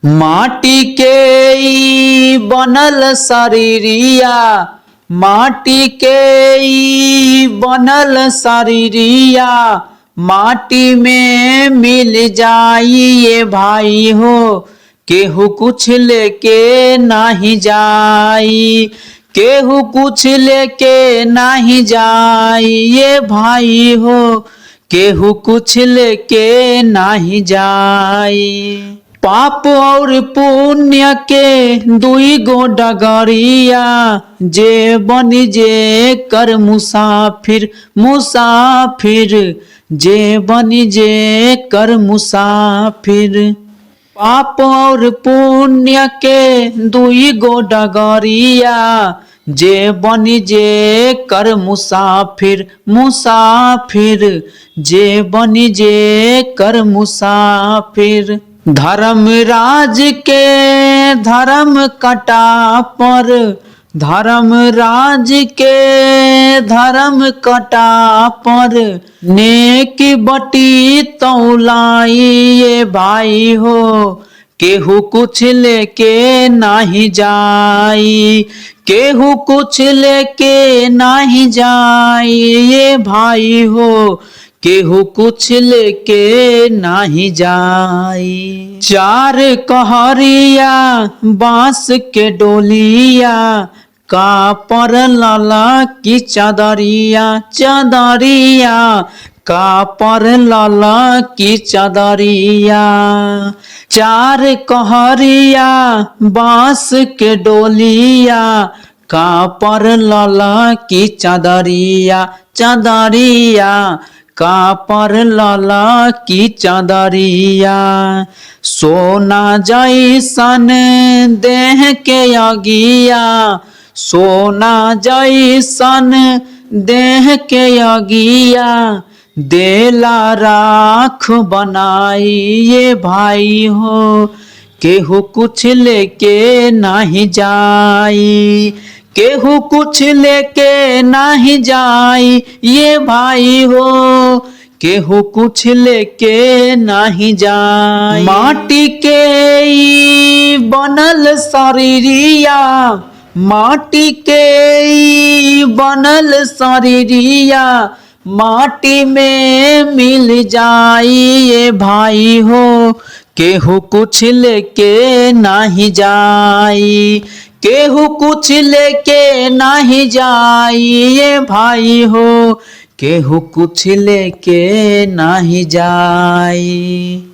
माटी के ई बनल शरीरिया, माटी के ई बनल शरीरिया, माटी में मिल जाई ये भाई हो, केहू कुछ लेके नहीं जाई, केहू कुछ लेके नहीं जाई ये भाई हो, केहू कुछ लेके नहीं जाई। पाप और पुण्य के दुई गो डगरिया, जे बनी जे कर मुसाफिर, मुसाफिर जे बनी जे कर मुसाफिर। पाप और पुण्य के दुई गो डगरिया, जे बनी जे कर मुसाफिर, मुसाफिर जे बनी जे कर मुसाफिर। धर्मराज के धर्म कटा पर, धर्मराज के धर्म कटा पर, नेक बटी तौलाई ये भाई हो, केहू कुछ लेके नहीं जाई, केहू कुछ लेके नहीं जाई ये भाई हो, केहू कुछ लेके नहीं जाई। चार कहरिया बांस के डोलिया, का पर लाला की चादरिया, चादरिया का पर लाला की चादरिया। चार कहरिया बांस के डोलिया, का पर लाला की चादरिया, चादरिया का पर लाला की चादरिया। सोना जैसन देह के अगिया, सोना जैसन देह के अगिया, देला राख बनाई ये भाई हो, केहू कुछ लेके नहीं जाई, केहू कुछ लेके नहीं जाई ये भाई हो, केहू कुछ लेके नहीं जाई। माटी के ई बनल शरीरिया, माटी के ई बनल शरीरिया, माटी में मिल जाई ये भाई हो, केहू कुछ लेके नहीं जाई, केहू कुछ लेके नहीं जाई ये भाई हो, केहू कुछ लेके नहीं जाई।